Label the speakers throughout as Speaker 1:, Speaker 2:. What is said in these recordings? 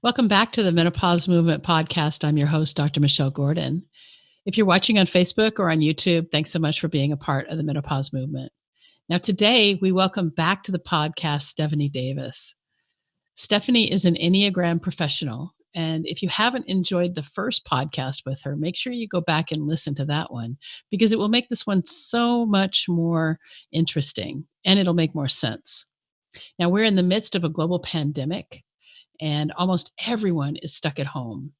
Speaker 1: Welcome back to the Menopause Movement podcast. I'm your host, Dr. Michelle Gordon. If you're watching on Facebook or on YouTube, thanks so much for being a part of the Menopause Movement. Now, today we welcome back to the podcast Stephanie Davis. Stephanie is an Enneagram professional. And if you haven't enjoyed the first podcast with her, make sure you go back and listen to that one because it will make this one so much more interesting and it'll make more sense. Now, we're in the midst of a global pandemic and almost everyone is stuck at home.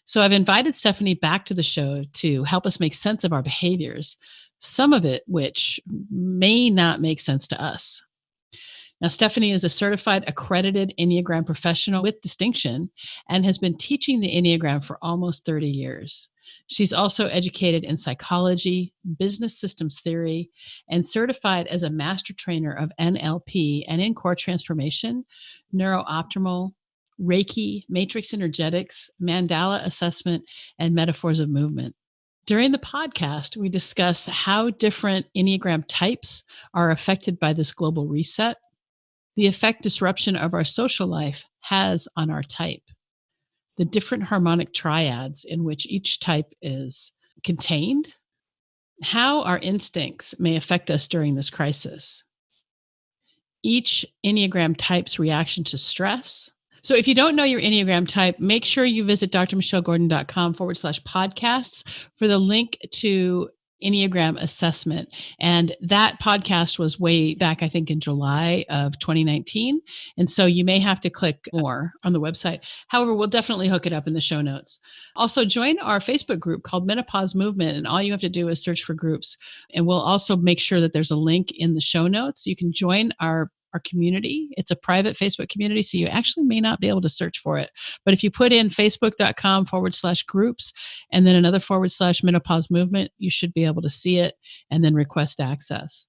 Speaker 1: So I've invited Stephanie back to the show to help us make sense of our behaviors, some of it which may not make sense to us. Now, Stephanie is a certified accredited Enneagram professional with distinction and has been teaching the Enneagram for almost 30 years. She's also educated in psychology, business systems theory, and certified as a master trainer of NLP and in core transformation, neurooptimal, Reiki, matrix energetics, mandala assessment, and metaphors of movement. During the podcast, we discuss how different Enneagram types are affected by this global reset, the effect disruption of our social life has on our type, the different harmonic triads in which each type is contained, how our instincts may affect us during this crisis, each Enneagram type's reaction to stress. So if you don't know your Enneagram type, make sure you visit drmichelle.gordon.com/podcasts for the link to Enneagram assessment. And that podcast was way back, I think, in July of 2019. And so you may have to click more on the website. However, we'll definitely hook it up in the show notes. Also, join our Facebook group called Menopause Movement. And all you have to do is search for groups. And we'll also make sure that there's a link in the show notes. You can join our community. It's a private Facebook community, so you actually may not be able to search for it. But if you put in facebook.com/groups and then another /menopause movement, you should be able to see it and then request access.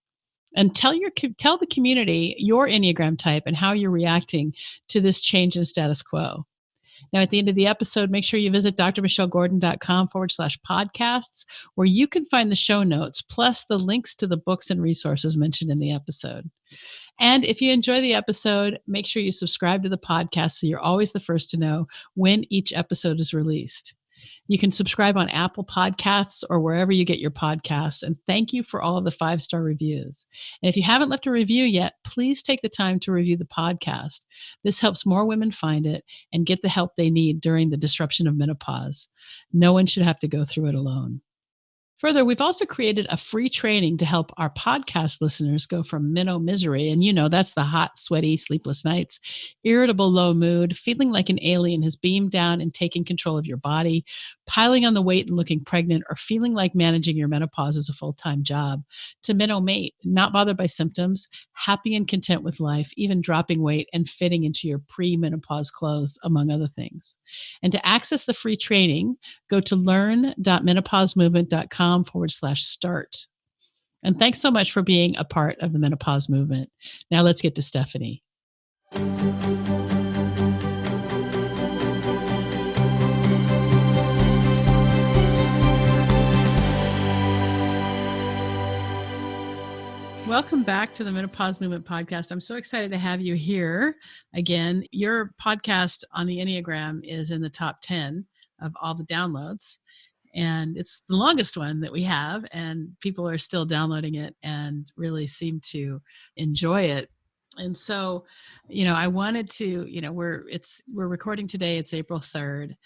Speaker 1: And tell the community your Enneagram type and how you're reacting to this change in status quo. Now, at the end of the episode, make sure you visit drmichelle.gordon.com/podcasts, where you can find the show notes, plus the links to the books and resources mentioned in the episode. And if you enjoy the episode, make sure you subscribe to the podcast so you're always the first to know when each episode is released. You can subscribe on Apple Podcasts or wherever you get your podcasts. And thank you for all of the 5-star reviews. And if you haven't left a review yet, please take the time to review the podcast. This helps more women find it and get the help they need during the disruption of menopause. No one should have to go through it alone. Further, we've also created a free training to help our podcast listeners go from misery, and that's the hot, sweaty, sleepless nights, irritable, low mood, feeling like an alien has beamed down and taken control of your body, piling on the weight and looking pregnant, or feeling like managing your menopause is a full-time job, to mate, not bothered by symptoms, happy and content with life, even dropping weight and fitting into your pre-menopause clothes, among other things. And to access the free training, go to learn.menopausemovement.com/start. And thanks so much for being a part of the Menopause Movement. Now let's get to Stephanie. Welcome back to the Menopause Movement podcast. I'm so excited to have you here again. Your podcast on the Enneagram is in the top 10 of all the downloads. And it's the longest one that we have, and people are still downloading it and really seem to enjoy it. And so, I wanted to, we're recording today. It's April 3rd.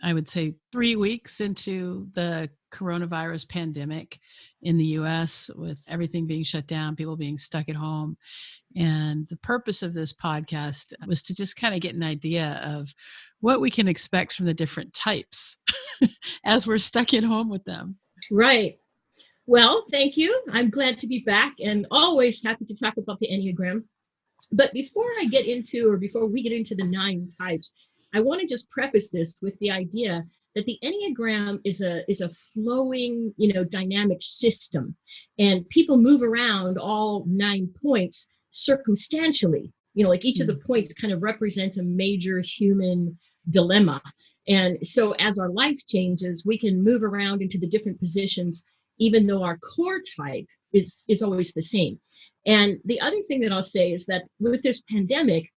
Speaker 1: I would say 3 weeks into the coronavirus pandemic in the US, with everything being shut down, people being stuck at home. And the purpose of this podcast was to just kind of get an idea of what we can expect from the different types as we're stuck at home with them.
Speaker 2: Right. Well, thank you. I'm glad to be back and always happy to talk about the Enneagram. But before we get into the 9 types, I want to just preface this with the idea that the Enneagram is a flowing, dynamic system, and people move around all 9 points circumstantially. Like each of the points kind of represents a major human dilemma. And so as our life changes, we can move around into the different positions, even though our core type is always the same. And the other thing that I'll say is that with this pandemic,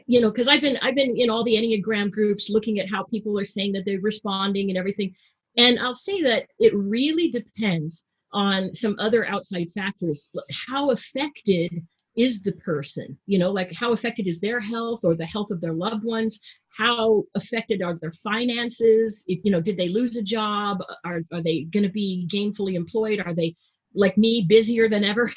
Speaker 2: because I've been in all the Enneagram groups looking at how people are saying that they're responding and everything. And I'll say that it really depends on some other outside factors. How affected is the person? Like how affected is their health or the health of their loved ones? How affected are their finances? Did they lose a job? Are they going to be gainfully employed? Are they, like me, busier than ever?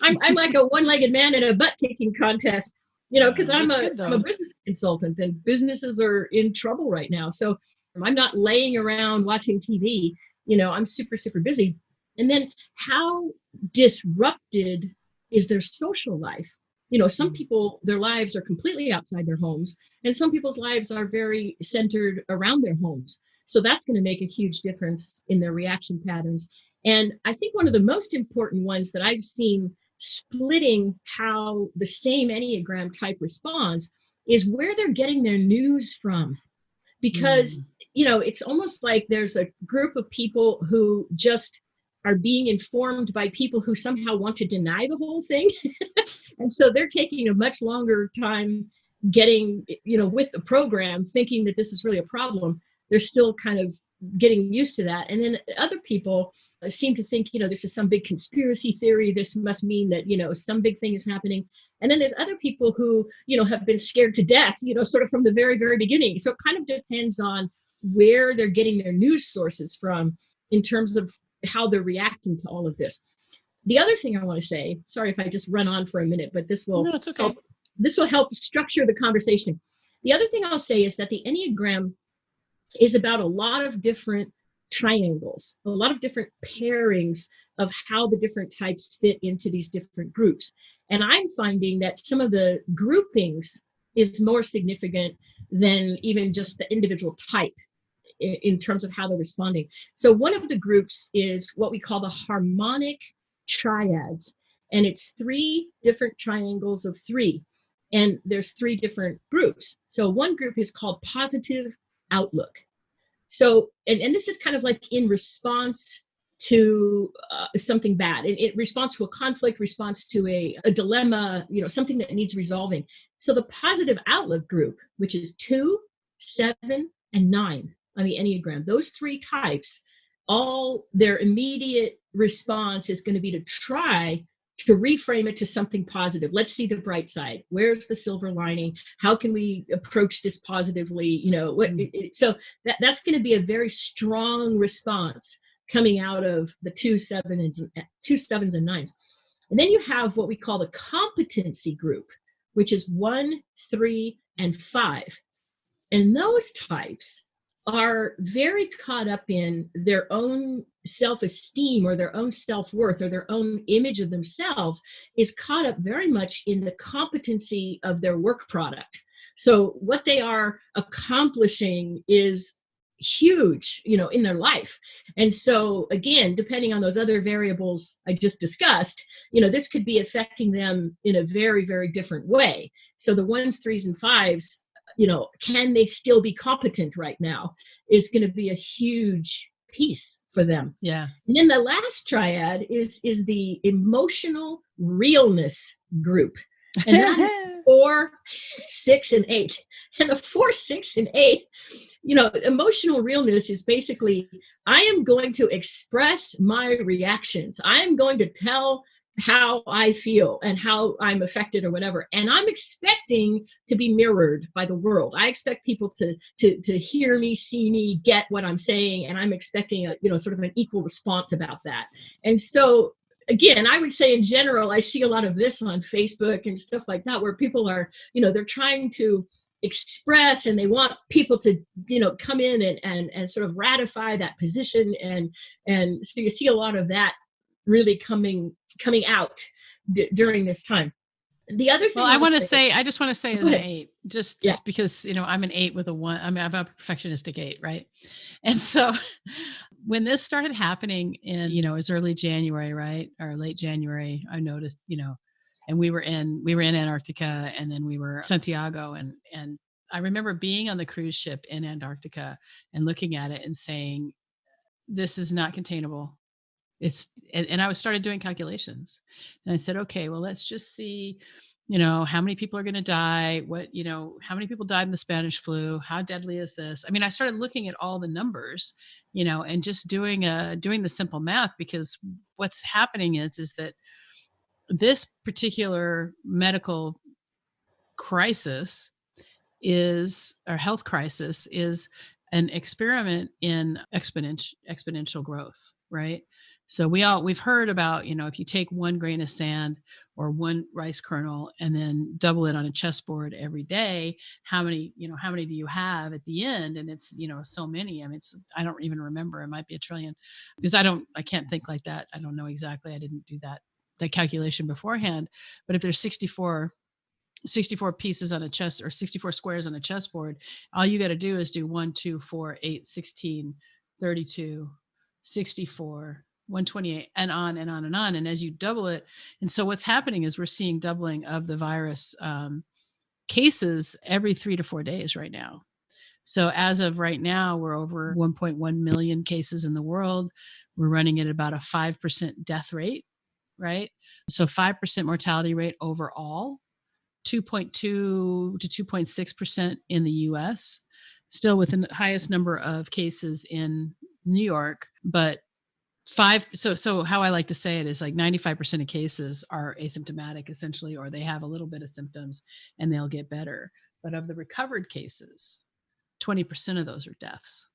Speaker 2: I'm like a one-legged man in a butt kicking contest, because I'm a business consultant, and businesses are in trouble right now. So I'm not laying around watching TV. I'm super, super busy. And then how disrupted is their social life? Some people, their lives are completely outside their homes, and some people's lives are very centered around their homes. So that's going to make a huge difference in their reaction patterns. And I think one of the most important ones that I've seen splitting how the same Enneagram type responds is where they're getting their news from. Because, it's almost like there's a group of people who just are being informed by people who somehow want to deny the whole thing. And so they're taking a much longer time getting, with the program, thinking that this is really a problem. They're still kind of getting used to that. And then other people seem to think, this is some big conspiracy theory. This must mean that, some big thing is happening. And then there's other people who, have been scared to death, sort of from the very, very beginning. So it kind of depends on where they're getting their news sources from in terms of how they're reacting to all of this. The other thing I want to say, sorry if I just run on for a minute, but this will help structure the conversation. The other thing I'll say is that the Enneagram is about a lot of different triangles, a lot of different pairings of how the different types fit into these different groups. And I'm finding that some of the groupings is more significant than even just the individual type in terms of how they're responding. So one of the groups is what we call the Harmonic Triads. And it's 3 different triangles of 3. And there's 3 different groups. So one group is called Positive Outlook. So, and this is kind of like in response to something bad, in response to a conflict, response to a dilemma, something that needs resolving. So the Positive Outlook group, which is 2, 7, and 9 on the Enneagram, those 3 types, all their immediate response is going to be to try to reframe it to something positive. Let's see the bright side. Where's the silver lining? How can we approach this positively? So that's going to be a very strong response coming out of the 2 7s and 9s. And then you have what we call the competency group, which is 1, 3, and 5. And those types are very caught up in their own self-esteem or their own self-worth or their own image of themselves is caught up very much in the competency of their work product. So what they are accomplishing is huge, in their life. And so again, depending on those other variables I just discussed, this could be affecting them in a very, very different way. So the 1s, 3s, and 5s, can they still be competent right now is going to be a huge piece for them.
Speaker 1: Yeah.
Speaker 2: And then the last triad is the emotional realness group. And that is 4, 6, and 8. And the 4, 6, and 8, emotional realness is basically, I am going to express my reactions. I am going to tell how I feel and how I'm affected or whatever. And I'm expecting to be mirrored by the world. I expect people to hear me, see me, get what I'm saying. And I'm expecting sort of an equal response about that. And so again, I would say in general, I see a lot of this on Facebook and stuff like that, where people are, they're trying to express and they want people to, come in and sort of ratify that position. And so you see a lot of that really coming out during this time. The other thing,
Speaker 1: well, I just want to say as an 8, just because, I'm an 8 with a 1, I'm a perfectionistic 8. Right. And so when this started happening in, as early January, right, or late January, I noticed, and we were in Antarctica, and then we were Santiago, and I remember being on the cruise ship in Antarctica and looking at it and saying, this is not containable. And I started doing calculations, and I said, okay, well, let's just see, how many people are going to die, how many people died in the Spanish flu, how deadly is this? I mean, I started looking at all the numbers, and just doing the simple math, because what's happening is that this particular medical crisis our health crisis is an experiment in exponential growth, right? So we've heard about, if you take 1 grain of sand or 1 rice kernel and then double it on a chessboard every day, how many do you have at the end? And it's, so many. I mean, I don't even remember. It might be a trillion, because I can't think like that. I don't know exactly. I didn't do that calculation beforehand. But if there's 64 pieces on a chess, or 64 squares on a chessboard, all you got to do is do 1, 2, 4, 8, 16, 32, 64, 128, and on and on and on. And as you double it, and so what's happening is we're seeing doubling of the virus cases every 3 to 4 days right now. So as of right now, we're over 1.1 million cases in the world. We're running at about a 5% death rate, right? So 5% mortality rate overall. 2.2 to 2.6% in the US, still with the highest number of cases in New York, but so how I like to say it is like 95% of cases are asymptomatic essentially, or they have a little bit of symptoms and they'll get better. But of the recovered cases, 20% of those are deaths.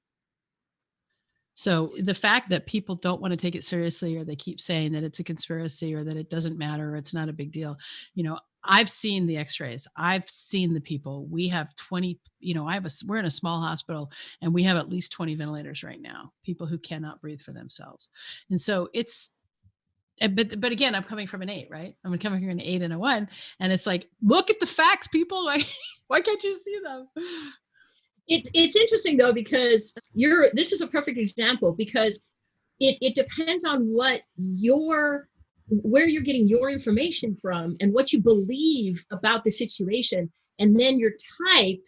Speaker 1: So the fact that people don't want to take it seriously, or they keep saying that it's a conspiracy, or that it doesn't matter, or it's not a big deal. I've seen the x-rays. I've seen the people. We have 20, we're in a small hospital and we have at least 20 ventilators right now, people who cannot breathe for themselves. And so but again, I'm coming from an 8, right? I'm coming from an 8 and a 1. And it's like, look at the facts, people. Like, why can't you see them?
Speaker 2: It's interesting though, because this is a perfect example, because it depends on where you're getting your information from and what you believe about the situation, and then your type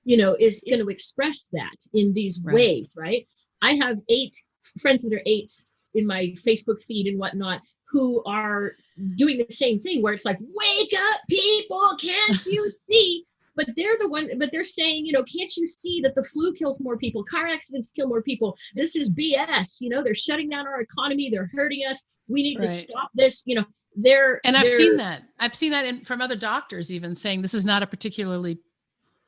Speaker 2: is going to express that in these ways, right? I have 8 friends that are 8s in my Facebook feed and whatnot, who are doing the same thing, where it's like, wake up people, can't you see? But they're saying, can't you see that the flu kills more people? Car accidents kill more people. This is BS. They're shutting down our economy. They're hurting us. We need to stop this.
Speaker 1: I've seen that. I've seen that from other doctors even saying this is not a particularly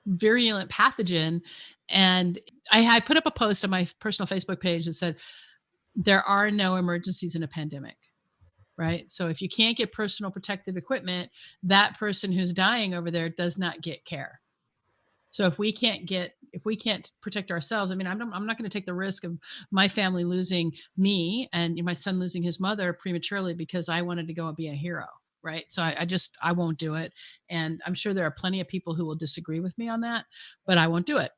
Speaker 1: virulent pathogen. And I put up a post on my personal Facebook page that said, there are no emergencies in a pandemic. Right. So if you can't get personal protective equipment, that person who's dying over there does not get care. So if we can't protect ourselves, I mean, I'm not going to take the risk of my family losing me and my son losing his mother prematurely because I wanted to go and be a hero. Right. So I won't do it. And I'm sure there are plenty of people who will disagree with me on that, but I won't do it.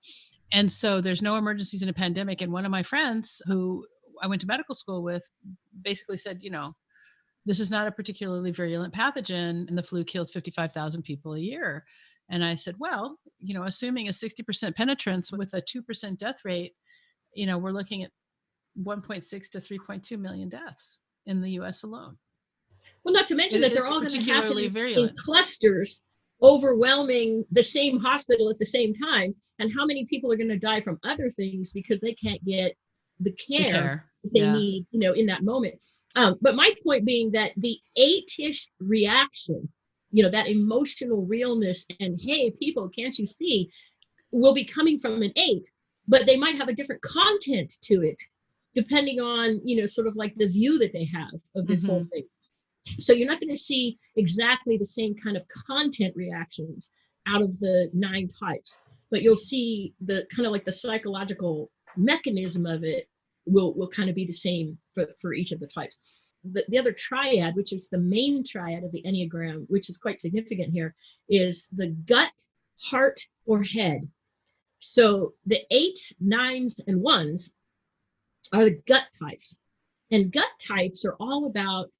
Speaker 1: And so there's no emergencies in a pandemic. And one of my friends who I went to medical school with basically said, this is not a particularly virulent pathogen, and the flu kills 55,000 people a year. And I said, well, assuming a 60% penetrance with a 2% death rate, we're looking at 1.6 to 3.2 million deaths in the US alone.
Speaker 2: Well, not to mention that they're all going to happen in clusters, overwhelming the same hospital at the same time. And how many people are going to die from other things because they can't get the care that they need, in that moment. But my point being that the 8-ish reaction, that emotional realness and, hey, people, can't you see, will be coming from an 8, but they might have a different content to it, depending on, sort of like the view that they have of this whole thing. So you're not going to see exactly the same kind of content reactions out of the 9 types, but you'll see the kind of like the psychological mechanism of it will kind of be the same for each of the types. The other triad, which is the main triad of the Enneagram, which is quite significant here, is the gut, heart, or head. So the 8s, 9s, and 1s are the gut types. And gut types are all about,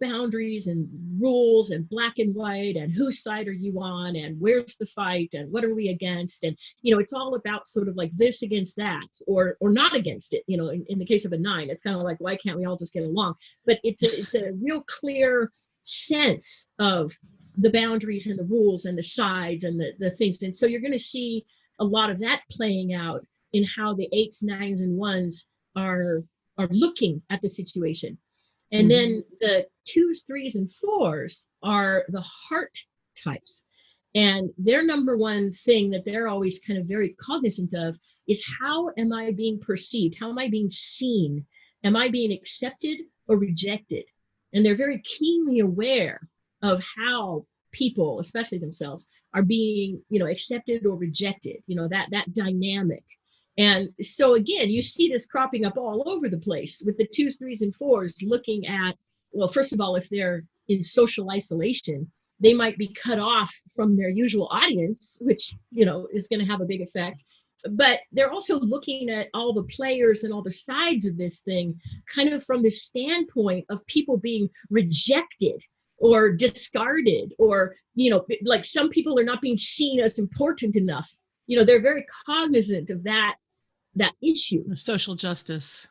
Speaker 2: boundaries and rules and black and white and whose side are you on and where's the fight and what are we against. And, it's all about sort of like this against that or not against it. In the case of a 9, it's kind of like, why can't we all just get along? But it's a real clear sense of the boundaries and the rules and the sides and the things. And so you're going to see a lot of that playing out in how the 8s, 9s, and 1s are looking at the situation. And then the 2s, 3s, and 4s are the heart types. And their number one thing that they're always kind of very cognizant of is, how am I being perceived? How am I being seen? Am I being accepted or rejected? And they're very keenly aware of how people, especially themselves, are being, accepted or rejected, that dynamic. And so again, you see this cropping up all over the place with the 2s, 3s, and 4s looking at, well, first of all, if they're in social isolation, they might be cut off from their usual audience, which, is going to have a big effect. But they're also looking at all the players and all the sides of this thing kind of from the standpoint of people being rejected or discarded, or, like some people are not being seen as important enough. They're very cognizant of that issue.
Speaker 1: Social justice.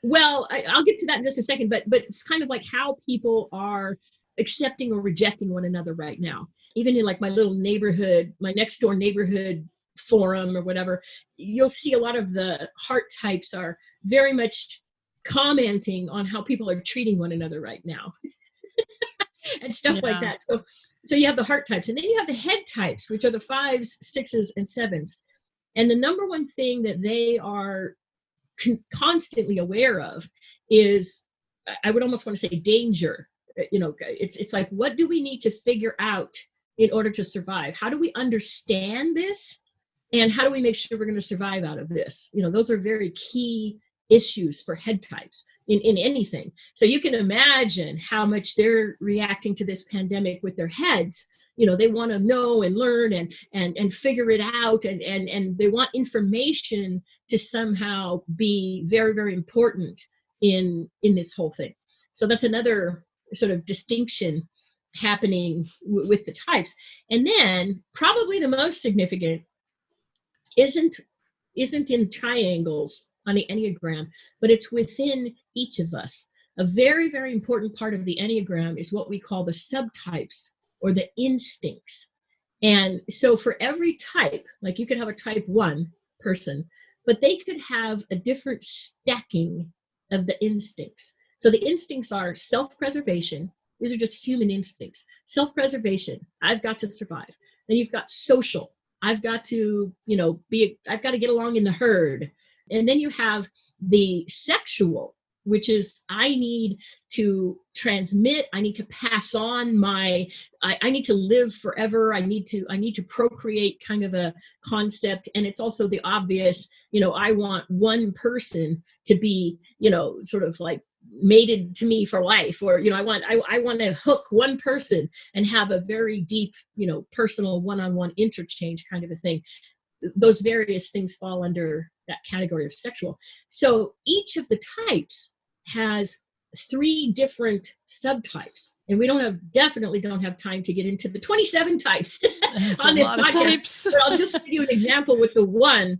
Speaker 2: Well, I'll get to that in just a second, but it's kind of like how people are accepting or rejecting one another right now. Even in like my little neighborhood, my next door neighborhood forum or whatever, you'll see a lot of the heart types are very much commenting on how people are treating one another right now. And stuff like that. So you have the heart types, and then you have the head types, which are the 5s, 6s, and 7s. And the number one thing that they are constantly aware of is, I would almost want to say, danger. It's like, what do we need to figure out in order to survive? How do we understand this? And how do we make sure we're going to survive out of this? Those are very key issues for head types in anything. So you can imagine how much they're reacting to this pandemic with their heads. They want to know and learn and figure it out, and they want information to somehow be very, very important in this whole thing. So that's another sort of distinction happening with the types. And then probably the most significant isn't in triangles on the Enneagram, but it's within each of us. A very, very important part of the Enneagram is what we call the subtypes, or the instincts. And so for every type, like you could have a type 1 person, but they could have a different stacking of the instincts. So the instincts are self-preservation. These are just human instincts. Self-preservation, I've got to survive. Then you've got social. I've got to, I've got to get along in the herd. And then you have the sexual, which is, I need to transmit, I need to pass on I need to live forever. I need to procreate, kind of a concept. And it's also the obvious, I want one person to be, sort of like mated to me for life, or, I want to hook one person and have a very deep, personal one-on-one interchange kind of a thing. Those various things fall under that category of sexual. So each of the types has 3 different subtypes, and we definitely don't have time to get into the 27 types on this podcast. But I'll just give you an example with the 1,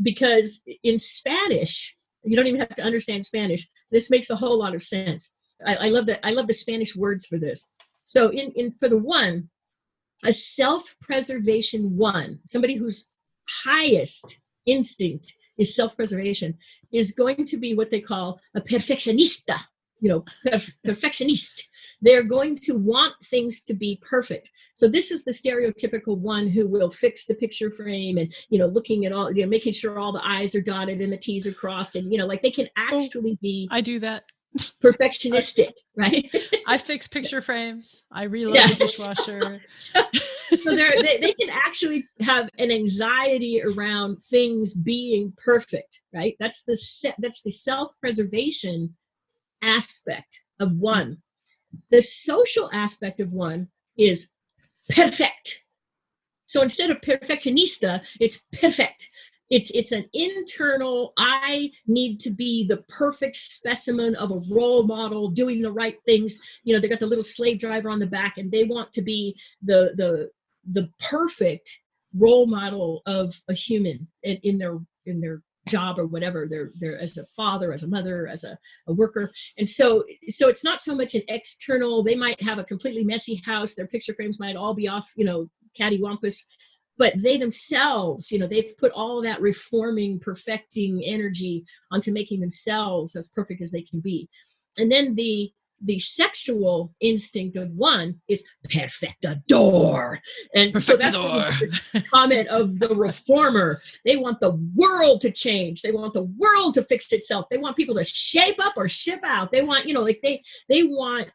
Speaker 2: because in Spanish, you don't even have to understand Spanish. This makes a whole lot of sense. I love the Spanish words for this. So for the 1, a self-preservation 1, somebody whose highest instinct is self-preservation, is going to be what they call a perfeccionista, perfectionist. They're going to want things to be perfect. So this is the stereotypical one who will fix the picture frame and, looking at all, making sure all the I's are dotted and the T's are crossed, and, like they can actually be.
Speaker 1: I do that.
Speaker 2: Perfectionistic, right?
Speaker 1: I fix picture frames. I reload the dishwasher.
Speaker 2: So they can actually have an anxiety around things being perfect, right? That's the self-preservation aspect of 1. The social aspect of 1 is perfect. So instead of perfectionista, it's perfect. It's an internal, I need to be the perfect specimen of a role model, doing the right things. They got the little slave driver on the back, and they want to be the perfect role model of a human in their job or whatever. They're as a father, as a mother, as a worker. And so it's not so much an external, they might have a completely messy house. Their picture frames might all be off, cattywampus, but they themselves, they've put all that reforming, perfecting energy onto making themselves as perfect as they can be. And then the sexual instinct of one is perfectador. And
Speaker 1: Perfectador.
Speaker 2: so that's what we have this comment of the reformer. They want the world to change. They want the world to fix itself. They want people to shape up or ship out. They want, they want,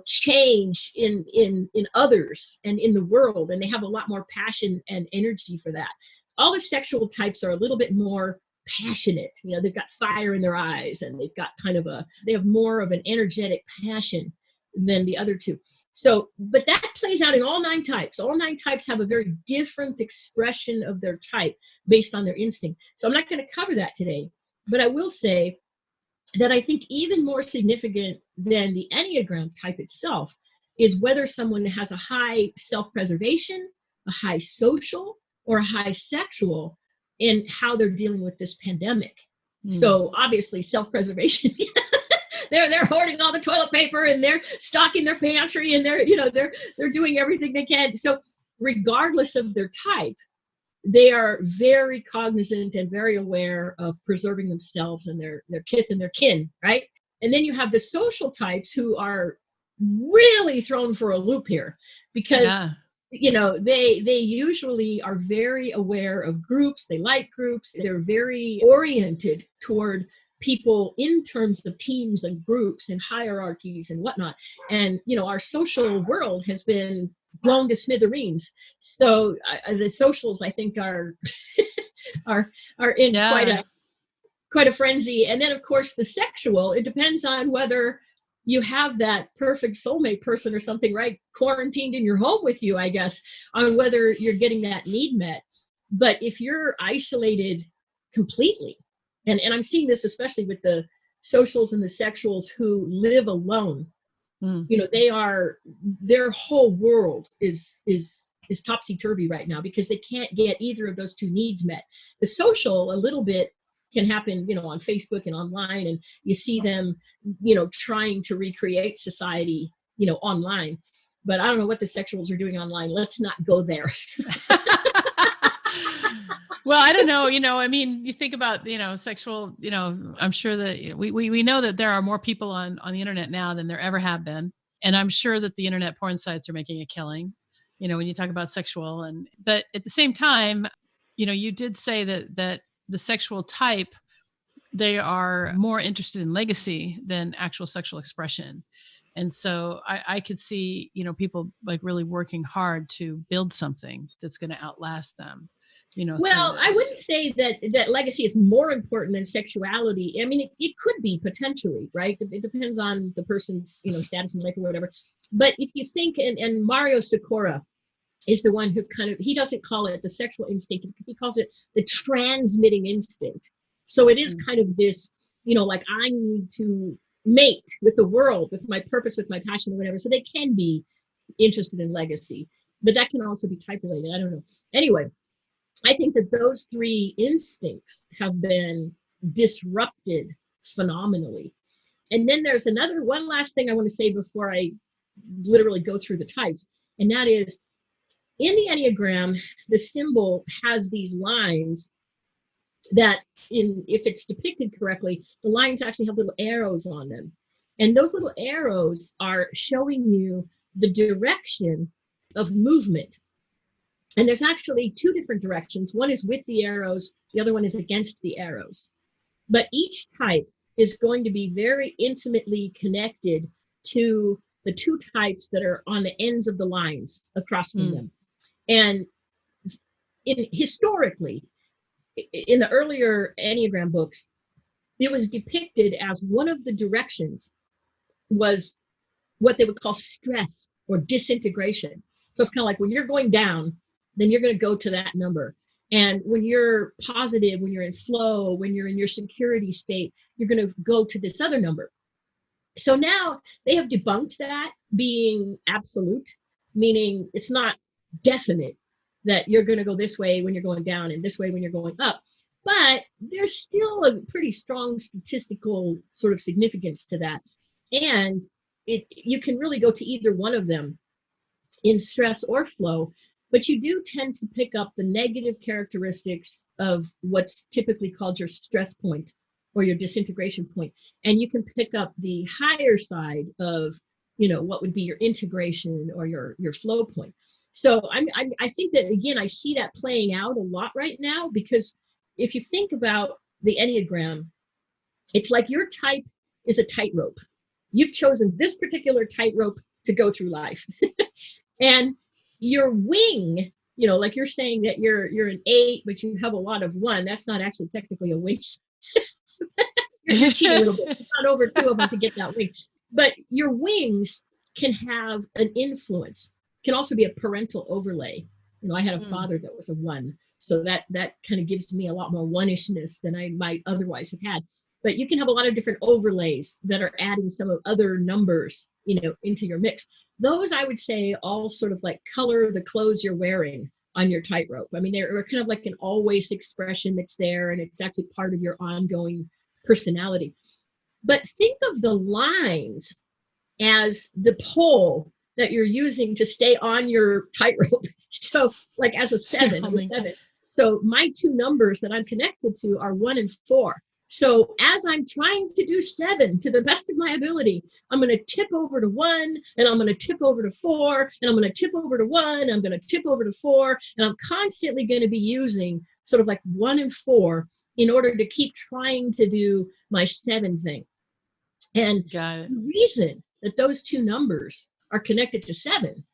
Speaker 2: change in others and in the world. And they have a lot more passion and energy for that. All the sexual types are a little bit more passionate. They've got fire in their eyes, and they've got they have more of an energetic passion than the other two. So, but that plays out in all 9 types. All 9 types have a very different expression of their type based on their instinct. So I'm not going to cover that today, but I will say that I think even more significant than the Enneagram type itself is whether someone has a high self-preservation, a high social, or a high sexual in how they're dealing with this pandemic. So obviously self-preservation, they're hoarding all the toilet paper, and they're stocking their pantry, and they're doing everything they can. So regardless of their type, they are very cognizant and very aware of preserving themselves and their kith and their kin, right? And then you have the social types who are really thrown for a loop here because they usually are very aware of groups. They like groups. They're very oriented toward people in terms of teams and groups and hierarchies and whatnot. And, our social world has been blown to smithereens. So the socials, I think, are in quite a frenzy. And then, of course, the sexual, it depends on whether you have that perfect soulmate person or something, right? Quarantined in your home with you, I guess, on whether you're getting that need met. But if you're isolated completely, and I'm seeing this especially with the socials and the sexuals who live alone, their whole world is topsy-turvy right now because they can't get either of those two needs met. The social, a little bit, can happen, on Facebook and online, and you see them, trying to recreate society, online. But I don't know what the sexuals are doing online. Let's not go there.
Speaker 1: Well, I don't know, you think about, sexual, I'm sure that we know that there are more people on the internet now than there ever have been. And I'm sure that the internet porn sites are making a killing, when you talk about sexual. But at the same time, you did say that the sexual type, they are more interested in legacy than actual sexual expression. And so I could see, people like really working hard to build something that's going to outlast them.
Speaker 2: Well, I wouldn't say that legacy is more important than sexuality. I mean, it could be potentially, right? It depends on the person's, status in life or whatever. But if you think, and Mario Sikora is the one who he doesn't call it the sexual instinct. He calls it the transmitting instinct. So it is kind of this, like I need to mate with the world, with my purpose, with my passion or whatever. So they can be interested in legacy, but that can also be type related. I don't know. Anyway, I think that those 3 instincts have been disrupted phenomenally. And then there's one last thing I want to say before I literally go through the types. And that is, in the Enneagram, the symbol has these lines that, if it's depicted correctly, the lines actually have little arrows on them. And those little arrows are showing you the direction of movement. And there's actually 2 different directions. One is with the arrows, the other one is against the arrows. But each type is going to be very intimately connected to the 2 types that are on the ends of the lines across from them. And historically, in the earlier Enneagram books, it was depicted as one of the directions was what they would call stress or disintegration. So it's kind of like when you're going down, then you're going to go to that number. And when you're positive, when you're in flow, when you're in your security state, you're going to go to this other number. So now they have debunked that being absolute, meaning it's not definite that you're going to go this way when you're going down and this way when you're going up. but there's still a pretty strong statistical sort of significance to that. And you can really go to either one of them in stress or flow, but you do tend to pick up the negative characteristics of what's typically called your stress point or your disintegration point. And you can pick up the higher side of, what would be your integration or your flow point. So I think that, again, I see that playing out a lot right now, because if you think about the Enneagram, it's like your type is a tightrope. You've chosen this particular tightrope to go through life. And your wing, like you're saying that you're an 8, but you have a lot of 1. That's not actually technically a wing. You're cheating a little bit. It's not over 2 of them to get that wing. But your wings can have an influence, can also be a parental overlay. I had a father that was a 1. So that kind of gives me a lot more one-ishness than I might otherwise have had. But you can have a lot of different overlays that are adding some of other numbers, into your mix. Those, I would say, all sort of like color the clothes you're wearing on your tightrope. I mean, they're kind of like an always expression that's there, and it's actually part of your ongoing personality. But think of the lines as the pole that you're using to stay on your tightrope. So like as a 7, So my 2 numbers that I'm connected to are 1 and 4. So as I'm trying to do 7 to the best of my ability, I'm going to tip over to 1, and I'm going to tip over to 4, and I'm going to tip over to 1, I'm going to tip over to 4, and I'm constantly going to be using sort of like 1 and 4 in order to keep trying to do my 7 thing. And the reason that those 2 numbers are connected to 7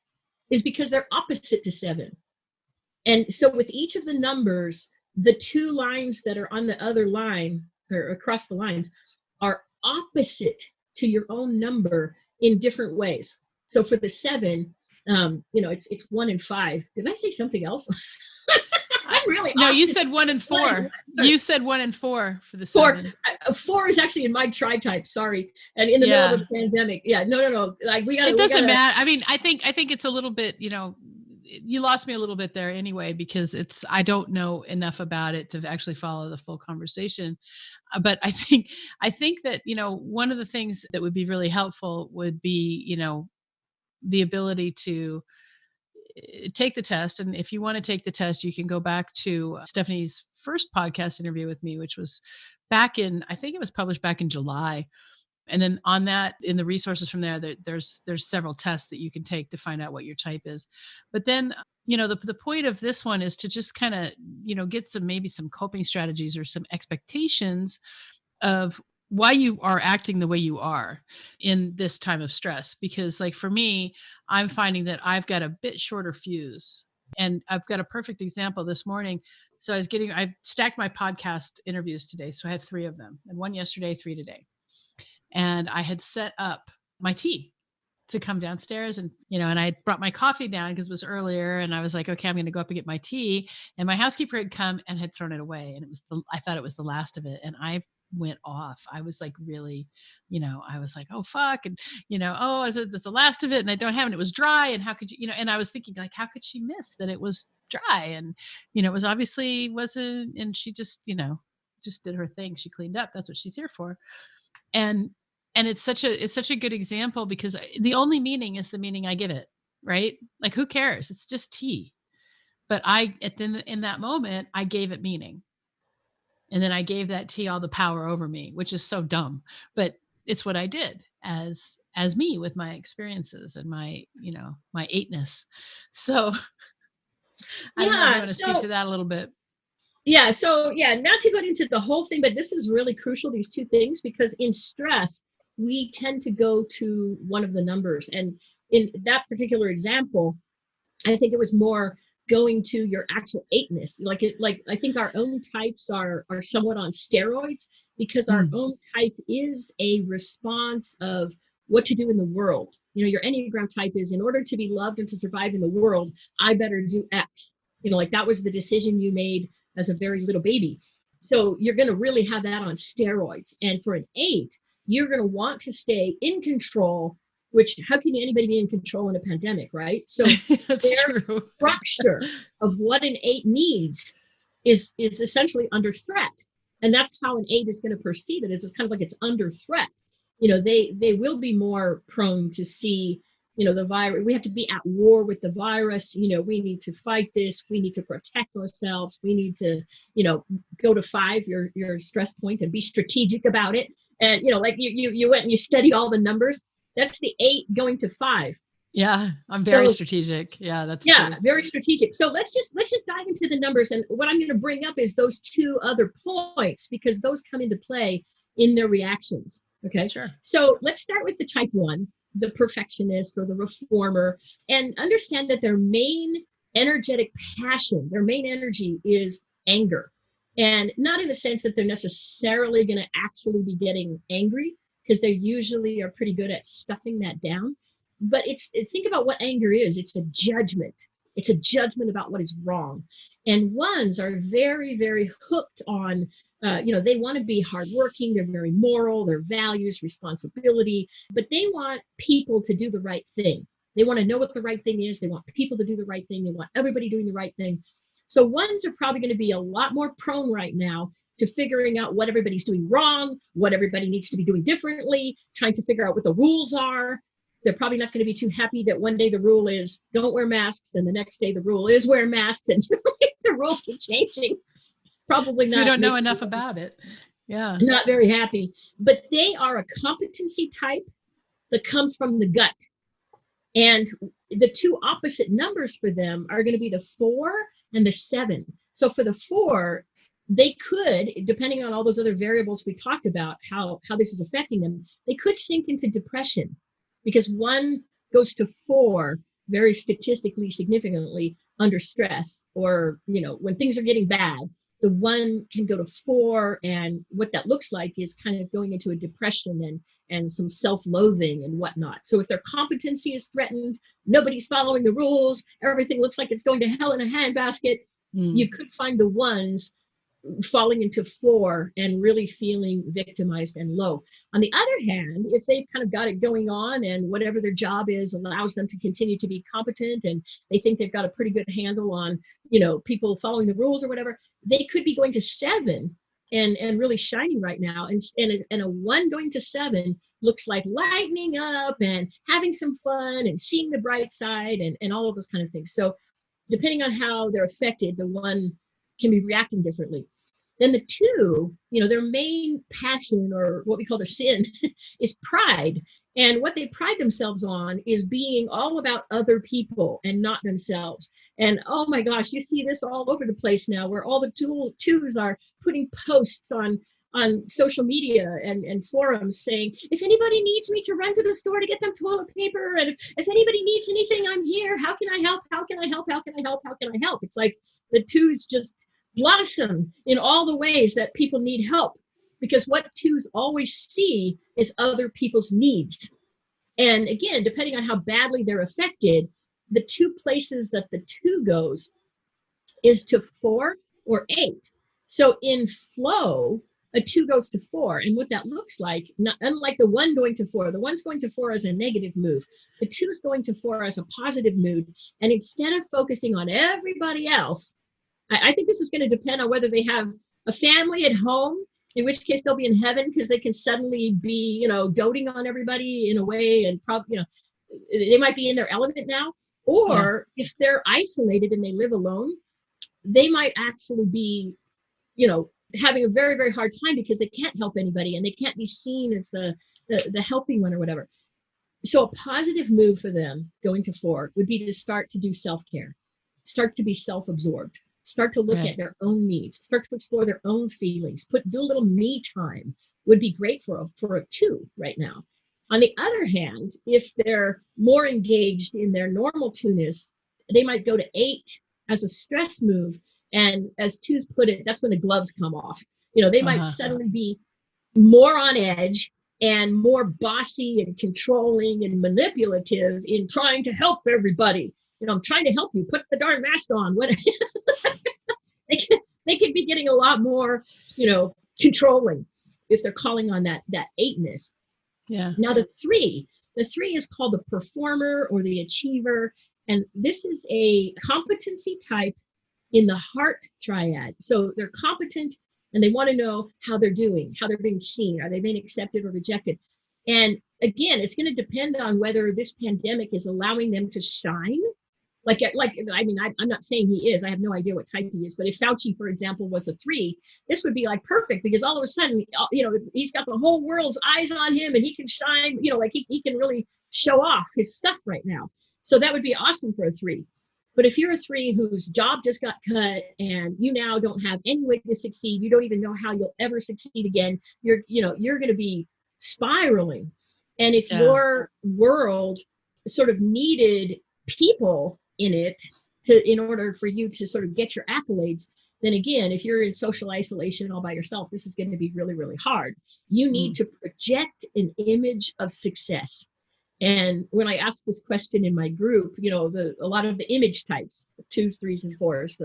Speaker 2: is because they're opposite to 7. And so with each of the numbers, the 2 lines that are on the other line or across the lines are opposite to your own number in different ways. So for the 7, it's 1 and 5. Did I say something else? I'm really
Speaker 1: no. You said 1 and 4. You said 1 and 4 for the 7.
Speaker 2: 4 is actually in my tri-type. Sorry, and in the middle of the pandemic. Yeah, no. Like we got.
Speaker 1: It doesn't matter. I mean, I think it's a little bit. You lost me a little bit there anyway, because I don't know enough about it to actually follow the full conversation. But I think that, one of the things that would be really helpful would be, the ability to take the test. And if you want to take the test, you can go back to Stephanie's first podcast interview with me, which was I think it was published back in July. And then on that, in the resources from there, there's several tests that you can take to find out what your type is. But then, the point of this one is to just kind of, get maybe some coping strategies or some expectations of why you are acting the way you are in this time of stress. Because like for me, I'm finding that I've got a bit shorter fuse. And I've got a perfect example this morning. So I stacked my podcast interviews today. So I had 3 of them, and 1 yesterday, 3 today. And I had set up my tea to come downstairs, and I brought my coffee down because it was earlier, and I was like, okay, I'm going to go up and get my tea. And my housekeeper had come and had thrown it away. And I thought it was the last of it. And I went off. I was like, really, I was like, oh, fuck. And, oh, I said, this is the last of it, and I don't have it. It was dry. And how could you, and I was thinking, like, how could she miss that it was dry? And, it was obviously wasn't, and she just, just did her thing. She cleaned up. That's what she's here for. And it's such a good example, because the only meaning is the meaning I give it, right? Like, who cares? It's just tea. But in that moment, I gave it meaning. And then I gave that tea all the power over me, which is so dumb, but it's what I did as me with my experiences and my, my 8-ness. So I don't know if you want to speak to that a little bit.
Speaker 2: Yeah. So not to go into the whole thing, but this is really crucial, these 2 things, because in stress, we tend to go to one of the numbers. And in that particular example, I think it was more going to your actual 8-ness. Like I think our own types are somewhat on steroids, because our own type is a response of what to do in the world. Your Enneagram type is, in order to be loved and to survive in the world, I better do X. Like that was the decision you made as a very little baby. So you're going to really have that on steroids. And for an 8, you're going to want to stay in control, which how can anybody be in control in a pandemic, right? So
Speaker 1: That's true.
Speaker 2: Structure of what an 8 needs is essentially under threat. And that's how an 8 is going to perceive it, is it's kind of like it's under threat. They will be more prone to see, the virus. We have to be at war with the virus. We need to fight this. We need to protect ourselves. We need to, go to 5, your stress point, and be strategic about it. And, like you went and you studied all the numbers. That's the 8 going to 5.
Speaker 1: Yeah, I'm very strategic. Yeah, that's true.
Speaker 2: Very strategic. So let's just dive into the numbers. And what I'm going to bring up is those 2 other points, because those come into play in their reactions. Okay.
Speaker 1: Sure.
Speaker 2: So let's start with the type 1, the perfectionist or the reformer, and understand that their main energetic passion, their main energy is anger. And not in the sense that they're necessarily going to actually be getting angry, because they usually are pretty good at stuffing that down. But think about what anger is. It's a judgment. It's a judgment about what is wrong. And ones are very, very hooked on, they want to be hardworking. They're very moral, their values, responsibility, but they want people to do the right thing. They want to know what the right thing is. They want people to do the right thing. They want everybody doing the right thing. So ones are probably going to be a lot more prone right now to figuring out what everybody's doing wrong, what everybody needs to be doing differently, trying to figure out what the rules are. They're probably not going to be too happy that one day the rule is don't wear masks, and the next day the rule is wear masks, and the rules keep changing. Probably not.
Speaker 1: We don't know enough about it. Yeah.
Speaker 2: Not very happy. But they are a competency type that comes from the gut. And the 2 opposite numbers for them are going to be the 4 and the 7. So for the 4, they could, depending on all those other variables we talked about, how this is affecting them, they could sink into depression, because 1 goes to 4 very statistically significantly under stress, or, when things are getting bad. The 1 can go to 4, and what that looks like is kind of going into a depression and some self-loathing and whatnot. So if their competency is threatened, nobody's following the rules, everything looks like it's going to hell in a handbasket, you could find the 1s falling into 4 and really feeling victimized and low. On the other hand, if they've kind of got it going on and whatever their job is allows them to continue to be competent, and they think they've got a pretty good handle on, people following the rules or whatever, they could be going to 7 and really shining right now. And a 1 going to 7 looks like lightening up and having some fun and seeing the bright side and all of those kind of things. So depending on how they're affected, the 1 can be reacting differently. Then the 2, their main passion, or what we call the sin, is pride. And what they pride themselves on is being all about other people and not themselves. And oh my gosh, you see this all over the place now, where all the 2s are putting posts on social media and forums saying, if anybody needs me to run to the store to get them toilet paper, and if anybody needs anything, I'm here. How can I help? How can I help? How can I help? How can I help? It's like the 2s just blossom in all the ways that people need help, because what 2s always see is other people's needs. And again, depending on how badly they're affected, the 2 places that the 2 goes is to 4 or 8. So in flow, a 2 goes to 4. And what that looks like, unlike the 1 going to 4, the 1's going to 4 as a negative move, the 2 is going to 4 as a positive mood. And instead of focusing on everybody else, I think this is going to depend on whether they have a family at home, in which case they'll be in heaven because they can suddenly be, doting on everybody in a way, and probably, they might be in their element now. Or if they're isolated and they live alone, they might actually be, having a very, very hard time because they can't help anybody and they can't be seen as the helping one or whatever. So a positive move for them going to 4 would be to start to do self-care, start to be self-absorbed, start to look at their own needs, start to explore their own feelings, do a little me time would be great for a 2 right now. On the other hand, if they're more engaged in their normal 2-ness, they might go to 8 as a stress move. And as 2s put it, that's when the gloves come off. They might suddenly be more on edge and more bossy and controlling and manipulative in trying to help everybody. I'm trying to help you, put the darn mask on. What they could be getting a lot more, controlling if they're calling on that 8-ness.
Speaker 1: Yeah.
Speaker 2: Now the 3 is called the performer or the achiever. And this is a competency type in the heart triad. So they're competent and they want to know how they're doing, how they're being seen. Are they being accepted or rejected? And again, it's going to depend on whether this pandemic is allowing them to shine. I mean, I'm not saying he is. I have no idea what type he is. But if Fauci, for example, was a 3, this would be like perfect, because all of a sudden, he's got the whole world's eyes on him and he can shine, like he can really show off his stuff right now. So that would be awesome for a 3. But if you're a 3 whose job just got cut and you now don't have any way to succeed, you don't even know how you'll ever succeed again, you're going to be spiraling. And if your world sort of needed people in it in order for you to sort of get your accolades, then again, if you're in social isolation all by yourself, this is going to be really, really hard. You need to project an image of success. And when I asked this question in my group, a lot of the image types, the 2s, 3s, and 4s,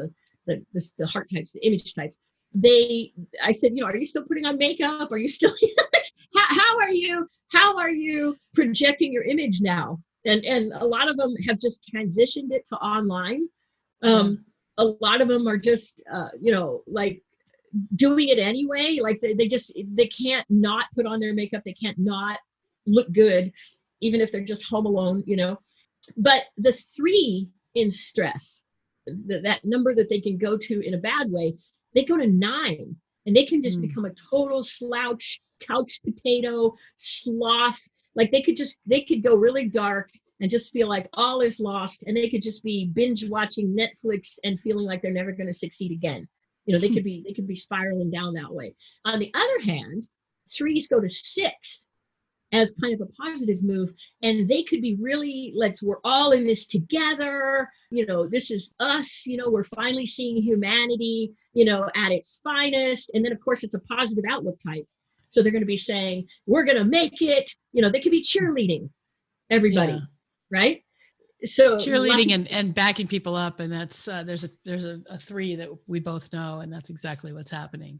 Speaker 2: the heart types, the image types, I said, are you still putting on makeup? Are you still, how are you projecting your image now? And a lot of them have just transitioned it to online. A lot of them are just, like doing it anyway. Like they can't not put on their makeup. They can't not look good, even if they're just home alone, But the 3 in stress, that number that they can go to in a bad way, they go to 9, and they can just become a total slouch, couch potato, sloth. Like they could go really dark and just feel like all is lost, and they could just be binge watching Netflix and feeling like they're never going to succeed again. They could be spiraling down that way. On the other hand, 3s go to 6 as kind of a positive move, and they could be really, we're all in this together. This is us. We're finally seeing humanity, at its finest. And then of course it's a positive outlook type. So they're going to be saying, we're going to make it. They could be cheerleading everybody, right? So
Speaker 1: cheerleading and backing people up, and that's there's a 3 that we both know, and that's exactly what's happening.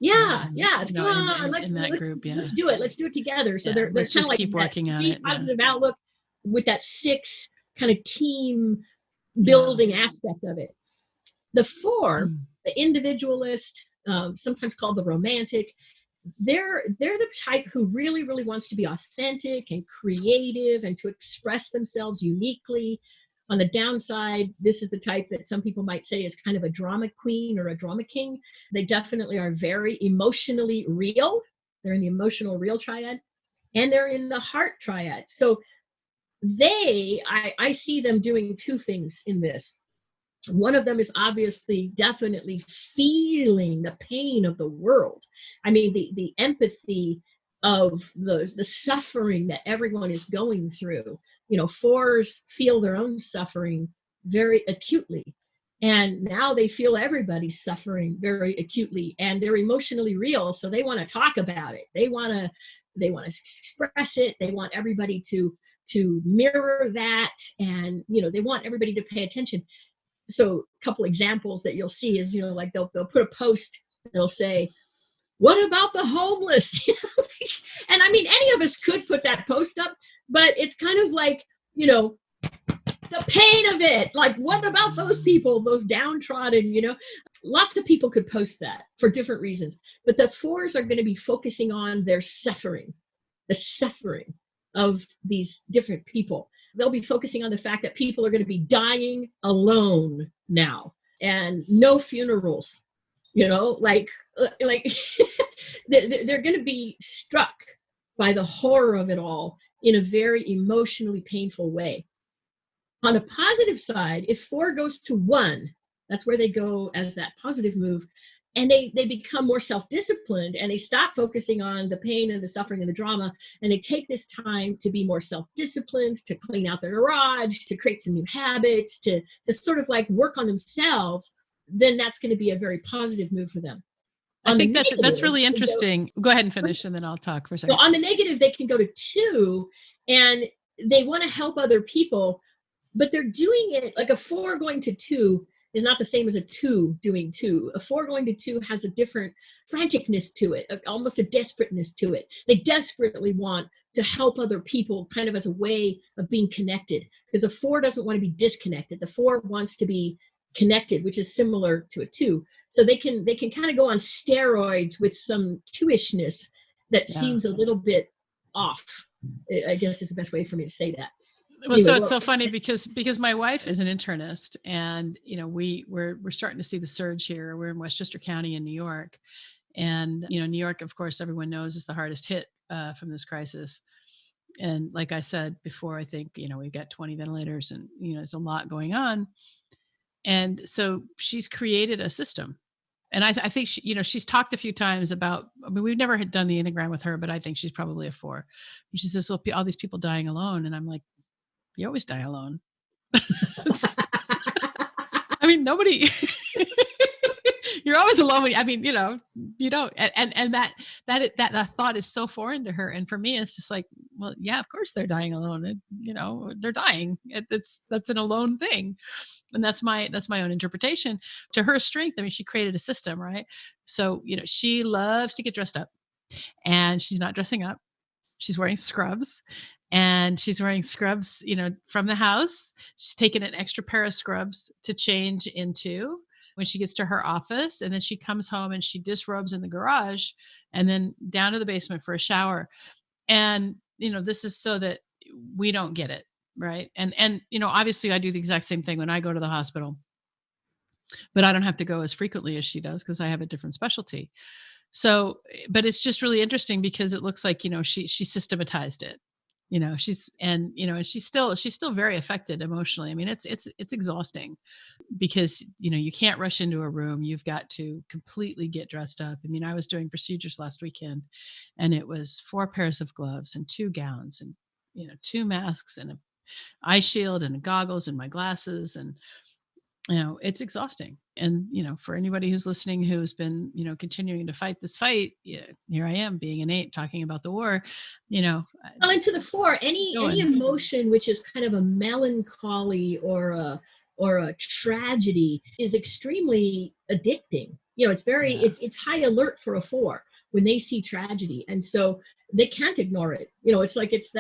Speaker 2: Let's
Speaker 1: go on. Let's
Speaker 2: do it. Let's do it together. So they're
Speaker 1: let's
Speaker 2: kind of like
Speaker 1: keep working on it.
Speaker 2: Positive outlook with that 6 kind of team building aspect of it. The 4, the individualist, sometimes called the romantic, they're the type who really, really wants to be authentic and creative and to express themselves uniquely. On the downside, this is the type that some people might say is kind of a drama queen or a drama king. They definitely are very emotionally real. They're in the emotional real triad, and they're in the heart triad. So I see them doing 2 things in this. One of them is obviously definitely feeling the pain of the world. I mean, the empathy of the suffering that everyone is going through. 4s feel their own suffering very acutely. And now they feel everybody's suffering very acutely, and they're emotionally real. So they want to talk about it. They want to express it. They want everybody to mirror that. And, they want everybody to pay attention. So a couple examples that you'll see is, like they'll put a post, they'll say, what about the homeless? And I mean, any of us could put that post up, but it's kind of like, the pain of it. Like, what about those people, those downtrodden, lots of people could post that for different reasons. But the 4s are going to be focusing on their suffering, the suffering of these different people. They'll be focusing on the fact that people are going to be dying alone now, and no funerals, like they're going to be struck by the horror of it all in a very emotionally painful way. On a positive side, if 4 goes to 1, that's where they go as that positive move. And they become more self-disciplined, and they stop focusing on the pain and the suffering and the drama. And they take this time to be more self-disciplined, to clean out their garage, to create some new habits, to sort of like work on themselves. Then that's going to be a very positive move for them.
Speaker 1: I think that's really interesting. Go ahead and finish, and then I'll talk for a second.
Speaker 2: So on the negative, they can go to 2, and they want to help other people, but they're doing it like a 4 going to 2 is not the same as a 2 doing 2. A 4 going to 2 has a different franticness to it, almost a desperateness to it. They desperately want to help other people kind of as a way of being connected, because a 4 doesn't want to be disconnected. The 4 wants to be connected, which is similar to a 2. So they can kind of go on steroids with some 2-ishness that seems a little bit off, I guess is the best way for me to say that.
Speaker 1: Well, anyway, so it's so funny because my wife is an internist, and we're starting to see the surge here. We're in Westchester County in New York, and New York, of course, everyone knows is the hardest hit from this crisis. And like I said before, I think we've got 20 ventilators, and there's a lot going on. And so she's created a system. And I think she's talked a few times about, we've never had done the Enneagram with her, but I think she's probably a 4. And she says, well, all these people dying alone. And I'm like, you always die alone. I mean, nobody, you're always alone. I mean, you don't, and that thought is so foreign to her. And for me, it's just like, well, yeah, of course they're dying alone. They're dying. That's an alone thing. And that's my own interpretation. To her strength, I mean, she created a system, right? So, she loves to get dressed up, and she's not dressing up. She's wearing scrubs. And she's wearing scrubs, from the house. She's taken an extra pair of scrubs to change into when she gets to her office. And then she comes home and she disrobes in the garage and then down to the basement for a shower. And, this is so that we don't get it. Right. And, obviously I do the exact same thing when I go to the hospital, but I don't have to go as frequently as she does because I have a different specialty. So, but it's just really interesting because it looks like, she systematized it. She's still very affected emotionally. I mean, it's exhausting because, you can't rush into a room. You've got to completely get dressed up. I mean, I was doing procedures last weekend, and it was 4 pairs of gloves and 2 gowns and, 2 masks and an eye shield and goggles and my glasses. And, it's exhausting. And, for anybody who's listening, who's been, continuing to fight this fight, here I am being an 8 talking about the war, Well,
Speaker 2: and to the 4, any emotion which is kind of a melancholy or a tragedy is extremely addicting. It's very, it's high alert for a 4 when they see tragedy. And so they can't ignore it. It's like, it's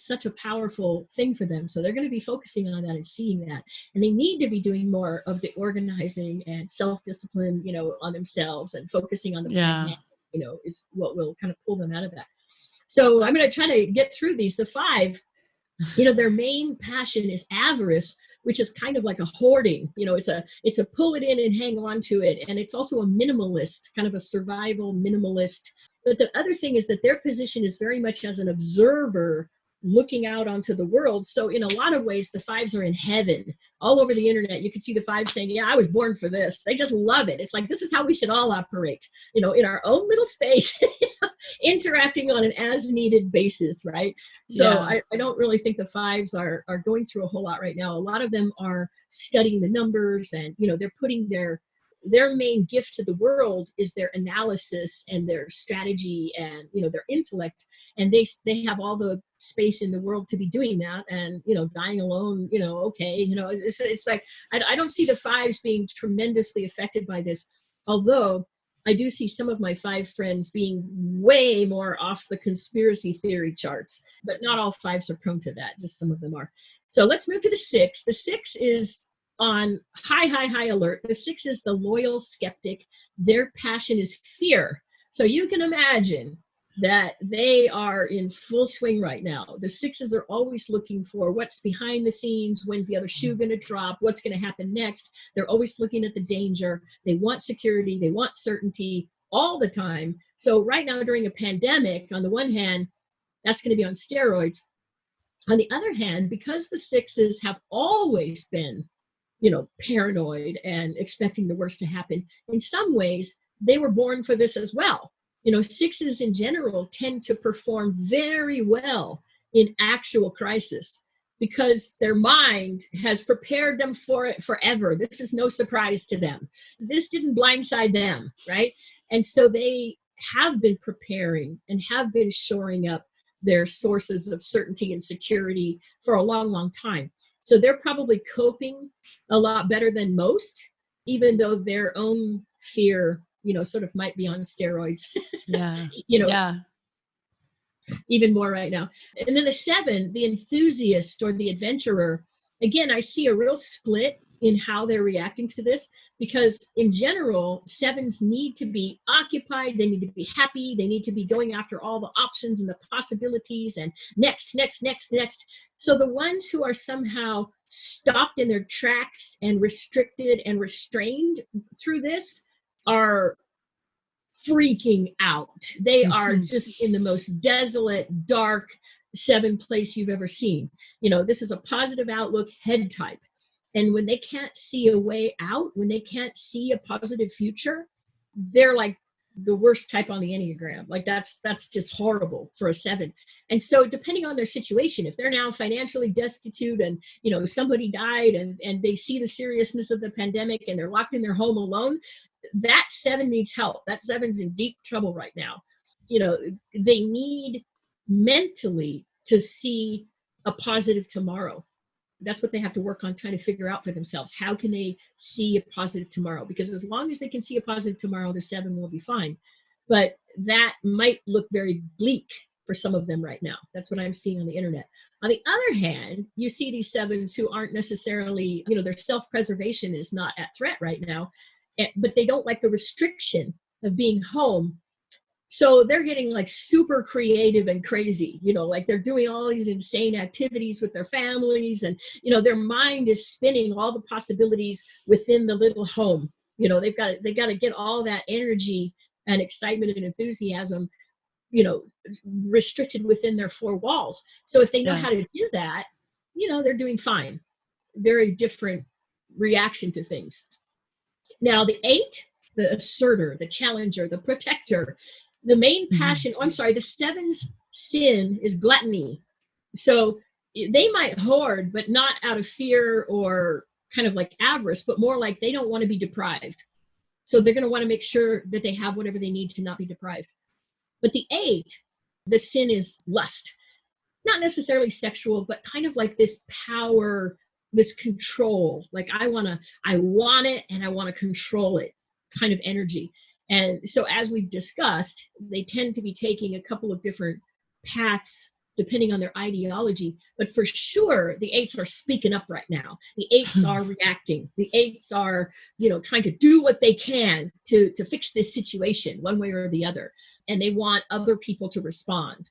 Speaker 2: such a powerful thing for them. So they're going to be focusing on that and seeing that. And they need to be doing more of the organizing and self-discipline, on themselves, and focusing on the plan, is what will kind of pull them out of that. So I'm going to try to get through these. The 5, their main passion is avarice, which is kind of like a hoarding. It's a pull it in and hang on to it. And it's also a minimalist, kind of a survival minimalist. But the other thing is that their position is very much as an observer looking out onto the world. So in a lot of ways, the 5s are in heaven. All over the internet, you can see the 5s saying, yeah, I was born for this. They just love it. It's like, this is how we should all operate, in our own little space, interacting on an as needed basis, right? So I don't really think the 5s are going through a whole lot right now. A lot of them are studying the numbers, and, they're putting their main gift to the world is their analysis and their strategy and, their intellect. And they have all the space in the world to be doing that. And, dying alone, okay. It's like, I don't see the 5s being tremendously affected by this. Although I do see some of my 5 friends being way more off the conspiracy theory charts, but not all 5s are prone to that. Just some of them are. So let's move to the 6. The 6 is on high alert. The 6 is the loyal skeptic. Their passion is fear. So you can imagine that they are in full swing right now. The 6s are always looking for what's behind the scenes, when's the other shoe going to drop, what's going to happen next. They're always looking at the danger. They want security. They want certainty all the time. So right now during a pandemic, on the one hand, that's going to be on steroids. On the other hand, because the 6s have always been paranoid and expecting the worst to happen, in some ways, they were born for this as well. 6s in general tend to perform very well in actual crisis because their mind has prepared them for it forever. This is no surprise to them. This didn't blindside them, right? And so they have been preparing and have been shoring up their sources of certainty and security for a long, long time. So they're probably coping a lot better than most, even though their own fear, sort of might be on steroids.
Speaker 1: Yeah.
Speaker 2: Even more right now. And then the 7, the enthusiast or the adventurer, again, I see a real split in how they're reacting to this, because in general, sevens need to be occupied, they need to be happy, they need to be going after all the options and the possibilities and next. So the ones who are somehow stopped in their tracks and restricted and restrained through this are freaking out. They are just in the most desolate, dark seven place you've ever seen. This is a positive outlook head type. And when they can't see a way out, when they can't see a positive future, they're like the worst type on the Enneagram. Like that's just horrible for a seven. And so depending on their situation, if they're now financially destitute and, somebody died and they see the seriousness of the pandemic and they're locked in their home alone, that seven needs help. That seven's in deep trouble right now. They need mentally to see a positive tomorrow. That's what they have to work on, trying to figure out for themselves. How can they see a positive tomorrow? Because as long as they can see a positive tomorrow, the seven will be fine. But that might look very bleak for some of them right now. That's what I'm seeing on the internet. On the other hand, you see these sevens who aren't necessarily, their self-preservation is not at threat right now, but they don't like the restriction of being home. So they're getting like super creative and crazy, like they're doing all these insane activities with their families, and, their mind is spinning all the possibilities within the little home. They've got to get all that energy and excitement and enthusiasm, restricted within their four walls. So if they know how to do that, they're doing fine. Very different reaction to things. Now the 8, the asserter, the challenger, the protector, the main passion, the 7's sin is gluttony. So they might hoard, but not out of fear or kind of like avarice, but more like they don't want to be deprived. So they're going to want to make sure that they have whatever they need to not be deprived. But the 8, the sin is lust. Not necessarily sexual, but kind of like this power, this control. Like I want it and I want to control it kind of energy. And so as we've discussed, they tend to be taking a couple of different paths depending on their ideology. But for sure, the 8s are speaking up right now. The 8s are reacting. The 8s are, trying to do what they can to fix this situation one way or the other. And they want other people to respond.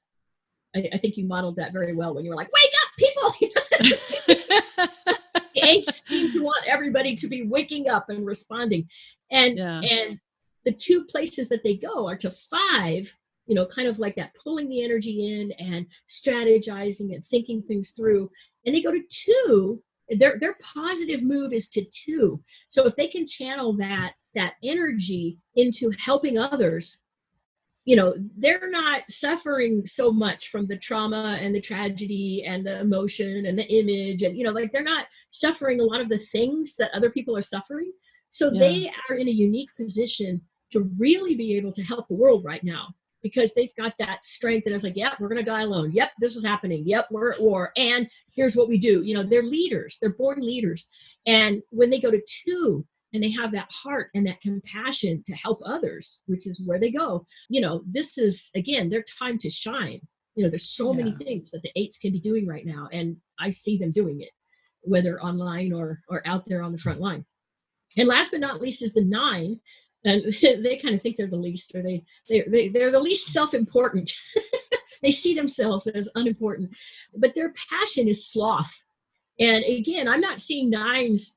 Speaker 2: I think you modeled that very well when you were like, wake up, people! The 8s seem to want everybody to be waking up and responding. And the 2 places that they go are to 5, kind of like that, pulling the energy in and strategizing and thinking things through. And they go to 2, their positive move is to 2. So if they can channel that energy into helping others, they're not suffering so much from the trauma and the tragedy and the emotion and the image. And, like they're not suffering a lot of the things that other people are suffering. So they are in a unique position to really be able to help the world right now, because they've got that strength that is like, yep, we're going to die alone. Yep, this is happening. Yep, we're at war. And here's what we do. They're leaders. They're born leaders. And when they go to 2 and they have that heart and that compassion to help others, which is where they go, this is, again, their time to shine. There's so many things that the 8s can be doing right now. And I see them doing it, whether online or out there on the front line. And last but not least is the 9. And they kind of think they're the least, or they're the least self-important. They see themselves as unimportant, but their passion is sloth. And again, I'm not seeing 9s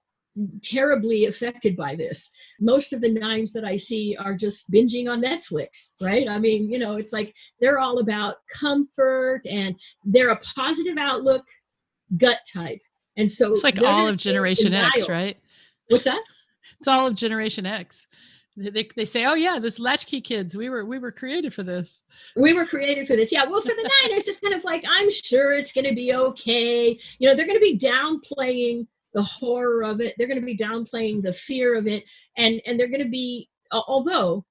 Speaker 2: terribly affected by this. Most of the 9s that I see are just binging on Netflix, right? I mean, it's like they're all about comfort, and they're a positive outlook gut type. And so
Speaker 1: it's like all of Generation X, right?
Speaker 2: What's that?
Speaker 1: It's all of Generation X. They say, oh yeah, this latchkey kids, we were created for this.
Speaker 2: We were created for this. Yeah. Well, for the 9, it's just kind of like, I'm sure it's going to be okay. They're going to be downplaying the horror of it. They're going to be downplaying the fear of it. And they're going to be, although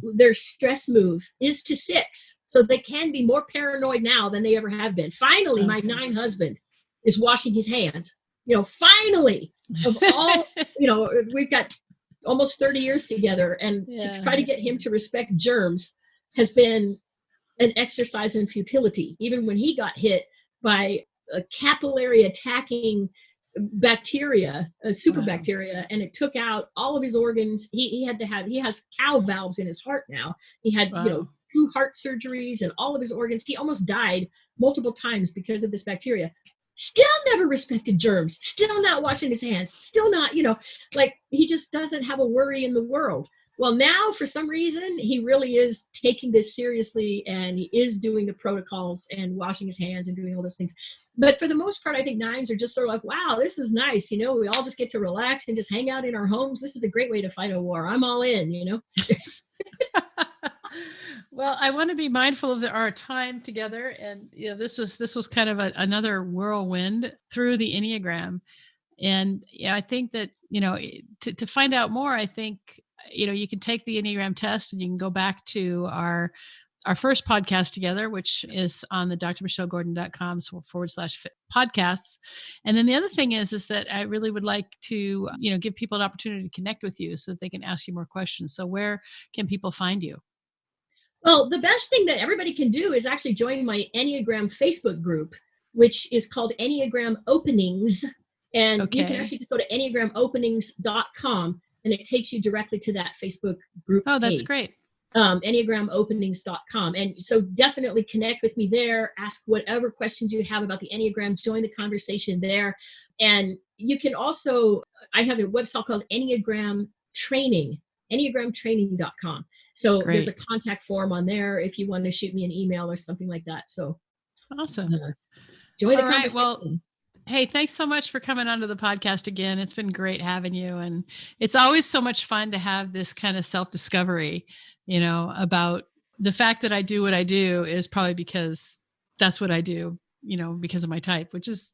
Speaker 2: their stress move is to 6. So they can be more paranoid now than they ever have been. Finally, my 9 husband is washing his hands. Finally, of all, we've got almost 30 years together, and to try to get him to respect germs has been an exercise in futility. Even when he got hit by a capillary attacking bacteria, a super
Speaker 1: Wow.
Speaker 2: bacteria, and it took out all of his organs. He has cow valves in his heart now. He had,
Speaker 1: Wow.
Speaker 2: 2 heart surgeries and all of his organs. He almost died multiple times because of this bacteria. Still never respected germs, still not washing his hands, still not, like he just doesn't have a worry in the world. Well, now for some reason, he really is taking this seriously, and he is doing the protocols and washing his hands and doing all those things. But for the most part, I think nines are just sort of like, wow, this is nice. We all just get to relax and just hang out in our homes. This is a great way to fight a war. I'm all in.
Speaker 1: Well, I want to be mindful of our time together, and this was kind of another whirlwind through the Enneagram, and I think that to find out more, I think you can take the Enneagram test, and you can go back to our first podcast together, which is on the drmichellegordon.com/podcasts. And then the other thing is that I really would like to give people an opportunity to connect with you so that they can ask you more questions. So where can people find you?
Speaker 2: Well, the best thing that everybody can do is actually join my Enneagram Facebook group, which is called Enneagram Openings. And you can actually just go to enneagramopenings.com, and it takes you directly to that Facebook group
Speaker 1: Oh, that's
Speaker 2: page.
Speaker 1: great.
Speaker 2: Enneagramopenings.com. And so definitely connect with me there, ask whatever questions you have about the Enneagram, join the conversation there. And you can also, I have a website called Enneagram Training, enneagramtraining.com. So
Speaker 1: Great.
Speaker 2: there's a contact form on there if you want to shoot me an email or something like that. So
Speaker 1: awesome.
Speaker 2: Join the
Speaker 1: All right.
Speaker 2: conversation.
Speaker 1: Well, hey, thanks so much for coming onto the podcast again. It's been great having you. And it's always so much fun to have this kind of self-discovery, about the fact that I do what I do is probably because that's what I do, because of my type, which is,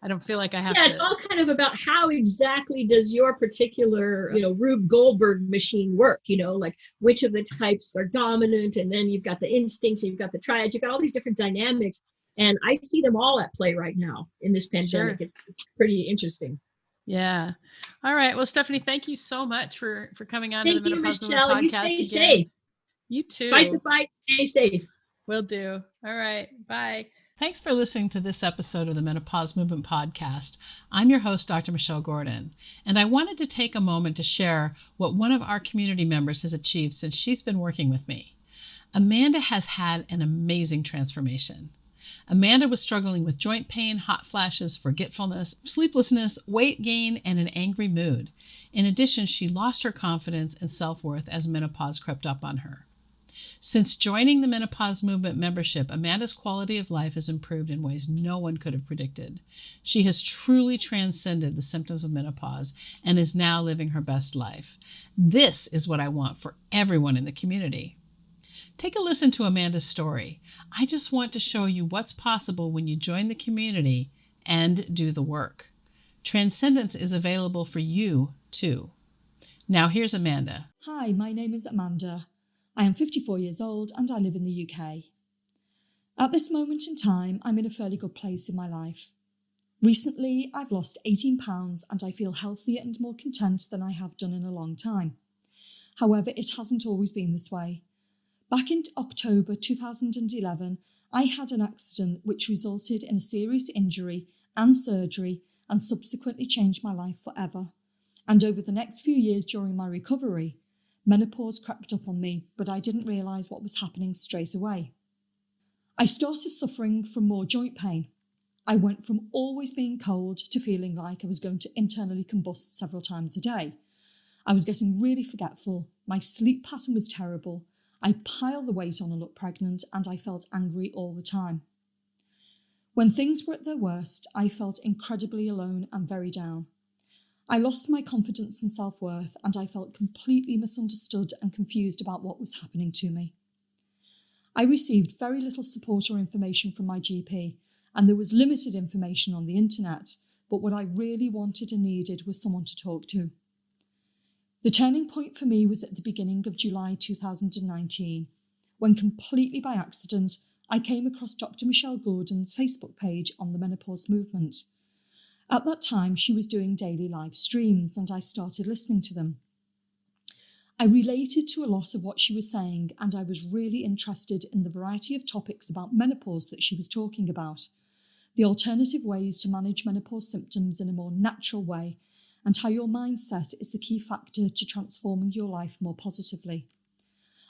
Speaker 1: I don't feel like I have to.
Speaker 2: Yeah, it's all kind of about how exactly does your particular, Rube Goldberg machine work, like which of the types are dominant, and then you've got the instincts, and you've got the triads, you've got all these different dynamics. And I see them all at play right now in this pandemic.
Speaker 1: Sure.
Speaker 2: It's pretty interesting.
Speaker 1: Yeah. All right. Well, Stephanie, thank you so much for coming on
Speaker 2: to
Speaker 1: the Menopause Movement
Speaker 2: Michelle.
Speaker 1: podcast
Speaker 2: You stay
Speaker 1: again.
Speaker 2: Safe.
Speaker 1: You too.
Speaker 2: Fight the fight. Stay safe.
Speaker 1: Will do. All right. Bye. Thanks for listening to this episode of the Menopause Movement podcast. I'm your host, Dr. Michelle Gordon, and I wanted to take a moment to share what one of our community members has achieved since she's been working with me. Amanda has had an amazing transformation. Amanda was struggling with joint pain, hot flashes, forgetfulness, sleeplessness, weight gain, and an angry mood. In addition, she lost her confidence and self-worth as menopause crept up on her. Since joining the Menopause Movement membership, Amanda's quality of life has improved in ways no one could have predicted. She has truly transcended the symptoms of menopause and is now living her best life. This is what I want for everyone in the community. Take a listen to Amanda's story. I just want to show you what's possible when you join the community and do the work. Transcendence is available for you, too. Now, here's Amanda.
Speaker 3: Hi, my name is Amanda. I am 54 years old and I live in the UK. At this moment in time, I'm in a fairly good place in my life. Recently, I've lost 18 pounds and I feel healthier and more content than I have done in a long time. However, it hasn't always been this way. Back in October 2011, I had an accident which resulted in a serious injury and surgery and subsequently changed my life forever. And over the next few years during my recovery, menopause crept up on me, but I didn't realise what was happening straight away. I started suffering from more joint pain. I went from always being cold to feeling like I was going to internally combust several times a day. I was getting really forgetful, my sleep pattern was terrible, I piled the weight on and looked pregnant, and I felt angry all the time. When things were at their worst, I felt incredibly alone and very down. I lost my confidence and self-worth, and I felt completely misunderstood and confused about what was happening to me. I received very little support or information from my GP, and there was limited information on the internet, but what I really wanted and needed was someone to talk to. The turning point for me was at the beginning of July 2019, when completely by accident, I came across Dr. Michelle Gordon's Facebook page on the Menopause Movement. At that time, she was doing daily live streams and I started listening to them. I related to a lot of what she was saying and I was really interested in the variety of topics about menopause that she was talking about. the alternative ways to manage menopause symptoms in a more natural way, and how your mindset is the key factor to transforming your life more positively.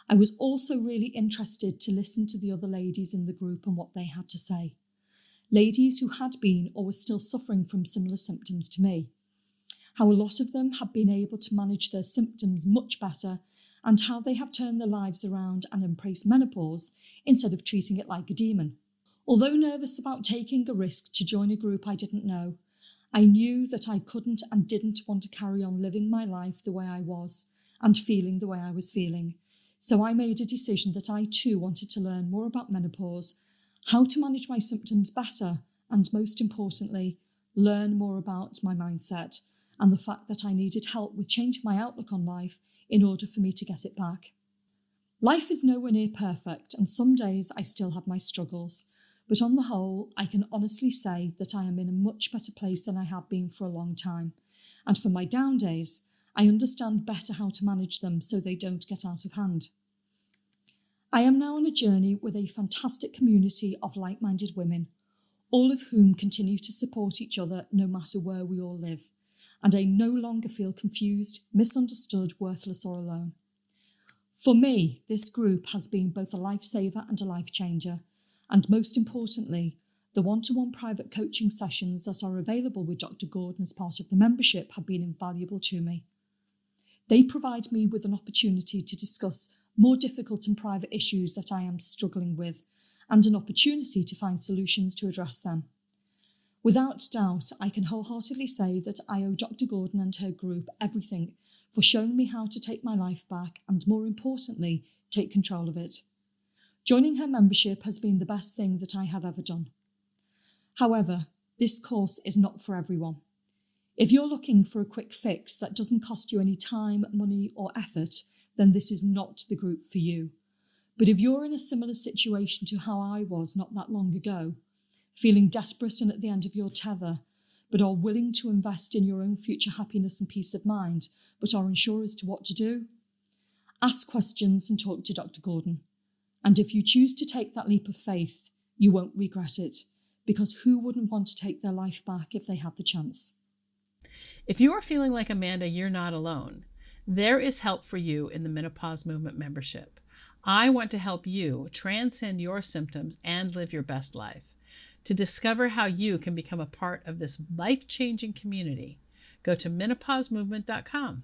Speaker 3: I was also really interested to listen to the other ladies in the group and what they had to say. Ladies who had been or were still suffering from similar symptoms to me. How a lot of them have been able to manage their symptoms much better, and how they have turned their lives around and embraced menopause instead of treating it like a demon. Although nervous about taking a risk to join a group I didn't know, I knew that I couldn't and didn't want to carry on living my life the way I was and feeling the way I was feeling. So I made a decision that I too wanted to learn more about menopause, how to manage my symptoms better, and most importantly, learn more about my mindset and the fact that I needed help with changing my outlook on life in order for me to get it back. Life is nowhere near perfect, and some days I still have my struggles. But on the whole, I can honestly say that I am in a much better place than I have been for a long time. And for my down days, I understand better how to manage them so they don't get out of hand. I am now on a journey with a fantastic community of like-minded women, all of whom continue to support each other no matter where we all live. And I no longer feel confused, misunderstood, worthless, or alone. For me, this group has been both a lifesaver and a life changer. And most importantly, the one-to-one private coaching sessions that are available with Dr. Gordon as part of the membership have been invaluable to me. They provide me with an opportunity to discuss more difficult and private issues that I am struggling with, and an opportunity to find solutions to address them. Without doubt, I can wholeheartedly say that I owe Dr. Gordon and her group everything for showing me how to take my life back and, more importantly, take control of it. Joining her membership has been the best thing that I have ever done. However, this course is not for everyone. If you're looking for a quick fix that doesn't cost you any time, money, or effort, then this is not the group for you. But if you're in a similar situation to how I was not that long ago, feeling desperate and at the end of your tether, but are willing to invest in your own future happiness and peace of mind, but are unsure as to what to do, ask questions and talk to Dr. Gordon. And if you choose to take that leap of faith, you won't regret it, because who wouldn't want to take their life back if they had the chance?
Speaker 1: If you are feeling like Amanda, you're not alone. There is help for you in the Menopause Movement membership. I want to help you transcend your symptoms and live your best life. To discover how you can become a part of this life-changing community, go to menopausemovement.com.